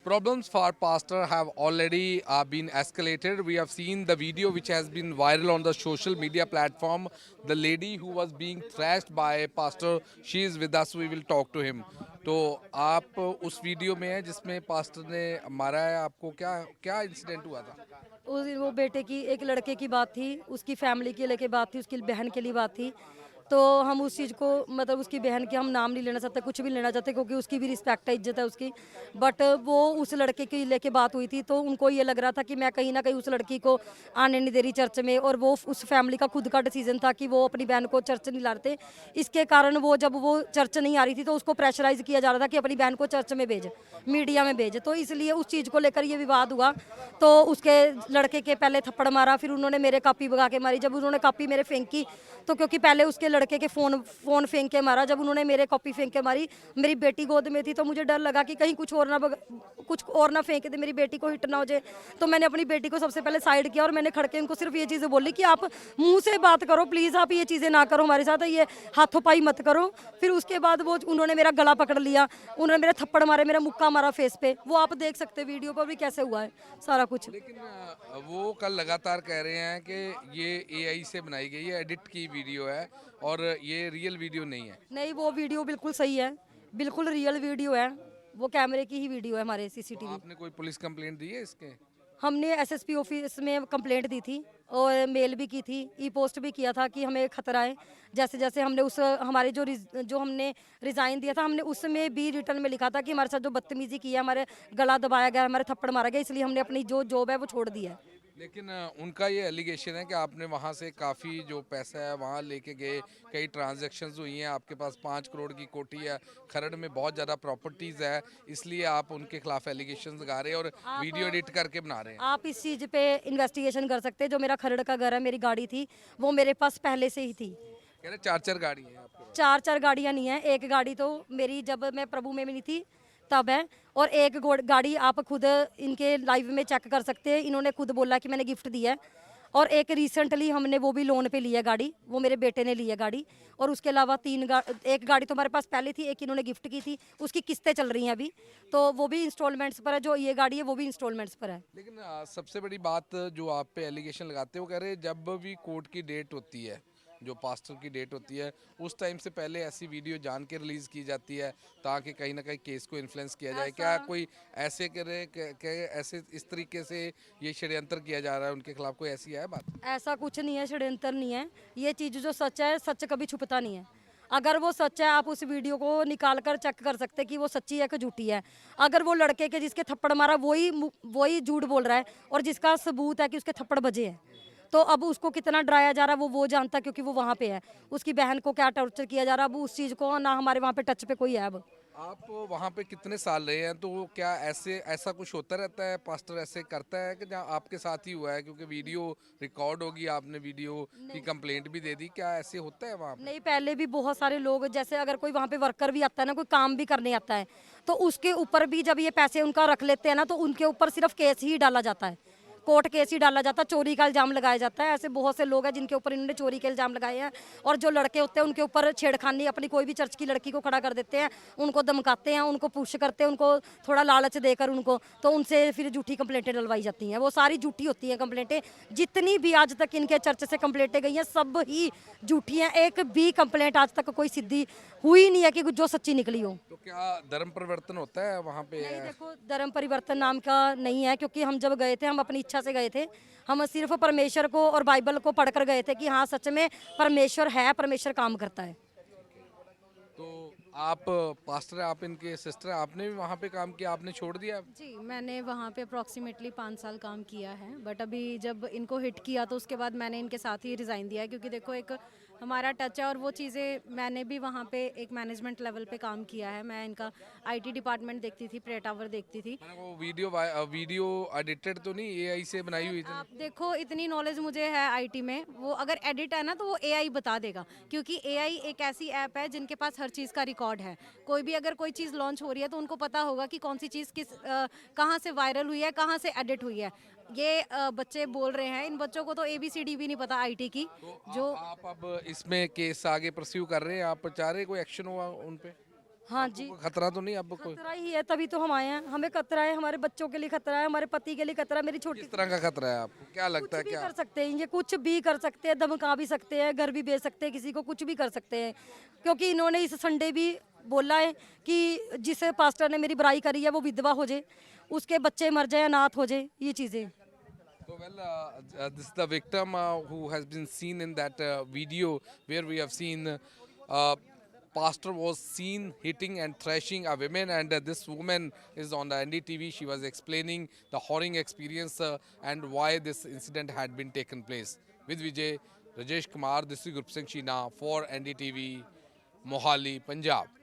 Problems for pastor have already been escalated. We have seen the video which has been viral on the social media platform. The lady who was being thrashed by pastor, she is with us. We will talk to him. तो आप उस video में हैं जिसमें pastor ने मारा है आपको, क्या क्या इंसिडेंट हुआ था? उस दिन वो बेटे की एक लड़के की बात थी, उसकी फैमिली के लेके बात थी, उसकी बहन के लिए बात थी। तो हम उस चीज़ को मतलब उसकी बहन के हम नाम नहीं लेना चाहते, कुछ भी लेना चाहते, क्योंकि उसकी भी रिस्पेक्ट है, इज्जत है उसकी। बट वो उस लड़के की लेके बात हुई थी, तो उनको ये लग रहा था कि मैं कहीं ना कहीं उस लड़की को आने नहीं दे रही चर्च में, और वो उस फैमिली का खुद का डिसीजन था कि वो अपनी बहन को चर्च नहीं ला रहे थे। इसके कारण वो जब वो चर्च नहीं आ रही थी तो उसको प्रेशराइज किया जा रहा था कि अपनी बहन को चर्च में भेज, मीडिया में भेज। तो इसलिए उस चीज़ को लेकर ये विवाद हुआ। तो उसके लड़के के पहले थप्पड़ मारा, फिर उन्होंने मेरे कापी भगा के मारी। जब उन्होंने कापी मेरे फेंकी, तो क्योंकि पहले उसके लड़के के फ़ोन फेंक के मारा, जब उन्होंने मेरे कॉपी फेंक के मारी, मेरी बेटी गोद में थी, तो मुझे डर लगा कि कहीं कुछ और ना फेंक दे, मेरी बेटी को हिट ना हो जाए। तो मैंने अपनी बेटी को सबसे पहले साइड किया और मैंने खड़के उनको सिर्फ ये चीज़ें बोली कि आप मुंह से बात करो प्लीज़, आप ये चीज़ें ना करो हमारे साथ, ये हाथों पाई मत करो। फिर उसके बाद वो उन्होंने मेरा गला पकड़ लिया, उन्होंने मेरे थप्पड़ मारे, मेरा मुक्का मारा फेस पे। वो आप देख सकते वीडियो पर भी कैसे हुआ है सारा कुछ। लेकिन वो कल लगातार कह रहे हैं कि ये एआई से बनाई गई है, एडिट की वीडियो है और ये रियल वीडियो नहीं है। नहीं, वो वीडियो बिल्कुल सही है, बिल्कुल रियल वीडियो है। वो कैमरे की ही वीडियो है हमारे तो सीसीटीवी। आपने कोई पुलिस कंप्लेंट दी है इसके? हमने एसएसपी ऑफिस में कंप्लेंट दी थी और मेल भी की थी, ई पोस्ट भी किया था कि हमें खतरा है। जैसे जैसे हमने उस हमारे जो हमने रिज़ाइन दिया था, हमने उसमें भी रिटर्न में लिखा था कि हमारे साथ जो बदतमीजी की है, हमारे गला दबाया गया, हमारे थप्पड़ मारा गया, इसलिए हमने अपनी जो जॉब है वो छोड़ दी है। लेकिन उनका ये एलिगेशन है कि आपने वहाँ से काफ़ी जो पैसा है वहाँ लेके गए, कई ट्रांजैक्शंस हुई हैं, आपके पास 5 करोड़ की कोठी है, खरड़ में बहुत ज़्यादा प्रॉपर्टीज़ है, इसलिए आप उनके खिलाफ एलिगेशंस लगा रहे हैं और वीडियो आप एडिट करके बना रहे हैं। आप इस चीज़ पे इन्वेस्टिगेशन कर सकते हैं। जो मेरा खरड़ का घर है, मेरी गाड़ी थी, वो मेरे पास पहले से ही थी। कह रहे 4 4 गाड़ी है आपके पास। चार चार गाड़ियाँ नहीं हैं, एक गाड़ी तो मेरी जब मैं प्रभु में मिली थी तब है, और एक गाड़ी आप खुद इनके लाइव में चेक कर सकते हैं, इन्होंने खुद बोला कि मैंने गिफ्ट दिया है। और एक रिसेंटली हमने वो भी लोन पे ली है गाड़ी, वो मेरे बेटे ने ली है गाड़ी। और उसके अलावा एक गाड़ी तो हमारे पास पहले थी, एक इन्होंने गिफ्ट की थी, उसकी किस्तें चल रही हैं अभी, तो वो भी इंस्टॉलमेंट्स पर है। जो ये गाड़ी है वो भी इंस्टॉलमेंट्स पर है। लेकिन सबसे बड़ी बात जो आप पे एलिगेशन लगाते हो, कह रहे हैं जब भी कोर्ट की डेट होती है, जो पास्टर की डेट होती है, उस टाइम से पहले ऐसी वीडियो जान के रिलीज की जाती है ताकि कहीं ना कहीं केस को इन्फ्लुएंस किया जाए। क्या कोई ऐसे करे ऐसे इस तरीके से ये षड्यंत्र किया जा रहा है उनके खिलाफ, कोई ऐसी है बात? ऐसा कुछ नहीं है, षड्यंत्र नहीं है। ये चीज़ जो सच है, सच कभी छुपता नहीं है। अगर वो सच है, आप उस वीडियो को निकाल कर चेक कर सकते हैं कि वो सच्ची है कि झूठी है। अगर वो लड़के के जिसके थप्पड़ मारा वही झूठ बोल रहा है, और जिसका सबूत है कि उसके थप्पड़ बजे हैं, तो अब उसको कितना डराया जा रहा है वो जानता है, क्योंकि वो वहाँ पे है। उसकी बहन को क्या टॉर्चर किया जा रहा है, अब उस चीज़ को ना हमारे वहाँ पे टच पे कोई है अब। आप वहाँ पे कितने साल रहे हैं, तो क्या ऐसा कुछ होता रहता है, पास्टर ऐसे करता है कि जहाँ आपके साथ ही हुआ है? क्योंकि वीडियो रिकॉर्ड होगी, आपने वीडियो की कंप्लेंट भी दे दी, क्या ऐसे होता है वहाँ पे? नहीं, पहले भी बहुत सारे लोग, जैसे अगर कोई वहाँ पे वर्कर भी आता है ना, कोई काम भी करने आता है, तो उसके ऊपर भी जब ये पैसे उनका रख लेते हैं ना, तो उनके ऊपर सिर्फ केस ही डाला जाता है, कोर्ट केस ही डाला जाता है, चोरी का इल्जाम लगाया जाता है। ऐसे बहुत से लोग हैं जिनके ऊपर इन्होंने चोरी के इल्जाम लगाए हैं। और जो लड़के होते हैं उनके ऊपर छेड़खानी, अपनी कोई भी चर्च की लड़की को खड़ा कर देते हैं, उनको धमकाते हैं, उनको पुश करते हैं, उनको थोड़ा लालच देकर उनको, तो उनसे फिर झूठी कंप्लेंटें डलवाई जाती हैं। वो सारी झूठी होती हैं कंप्लेंटें। जितनी भी आज तक इनके चर्च से कंप्लेंटें गई हैं, सब ही झूठी हैं। एक भी कंप्लेंट आज तक कोई सिद्धि हुई नहीं है कि जो सच्ची निकली हो। तो क्या धर्म परिवर्तन होता है वहाँ पे? नहीं, देखो, धर्म परिवर्तन नाम का नहीं है, क्योंकि हम जब गए थे, हम अपनी इच्छा से गए थे। हम सिर्फ परमेश्वर को और बाइबल को पढ़कर गए थे कि हाँ, सच में परमेश्वर है, परमेश्वर काम करता है। तो आप पास्टर हैं, आप इनके सिस्टर हैं, आपने भी वहाँ पे काम किया, आपने छोड़ दिया? जी, मैंने वहाँ पे अप्रॉक्सीमेटली 5 साल काम किया है, बट अभी जब इनको हिट किया तो उसके बाद मैंने इनके साथ ही रिज़ाइन दिया है, क्योंकि देखो एक हमारा टच है, और वो चीज़ें मैंने भी वहाँ पे एक मैनेजमेंट लेवल पे काम किया है। मैं इनका आईटी डिपार्टमेंट देखती थी, प्रे टावर देखती थी। मैंने वो वीडियो एडिटेड तो नहीं, एआई से बनाई हुई थी? आप देखो, इतनी नॉलेज मुझे है आईटी में, वो अगर एडिट है ना तो वो एआई बता देगा, क्योंकि एआई एक ऐसी ऐप है जिनके पास हर चीज़ का रिकॉर्ड है। कोई भी अगर कोई चीज़ लॉन्च हो रही है तो उनको पता होगा कि कौन सी चीज़ कहाँ से वायरल हुई है, कहाँ से एडिट हुई है। ये बच्चे बोल रहे हैं, इन बच्चों को तो एबीसीडी भी नहीं पता आईटी की। तो जो आप अब इसमें केस आगे परस्यू कर रहे हैं, आप चाह रहे हैं कोई एक्शन हुआ उन पे? हाँ जी, कोई खतरा तो नहीं अब कोई? खतरा ही है, तभी तो हम आए हैं। हमें खतरा है, हमारे बच्चों के लिए खतरा है, हमारे पति के लिए खतरा है, मेरी छोटी किस तरह का खतरा है आपको, क्या लगता है कुछ भी क्या? कर सकते हैं, ये कुछ भी कर सकते हैं, धमका भी सकते हैं, घर भी बेच सकते हैं, किसी को कुछ भी कर सकते हैं। क्योंकि इन्होंने इस संडे भी बोला है कि जिस पास्टर ने मेरी बुराई करी है वो विधवा हो जाए, उसके बच्चे मर जाए, अनाथ हो जाए, ये चीज़ें। So, well, this is the victim who has been seen in that video where we have seen pastor was seen hitting and thrashing a woman, and this woman is on the NDTV. She was explaining the horrible experience and why this incident had been taken place. With Vijay, Rajesh Kumar, this is Group Singh Sheena for NDTV, Mohali, Punjab.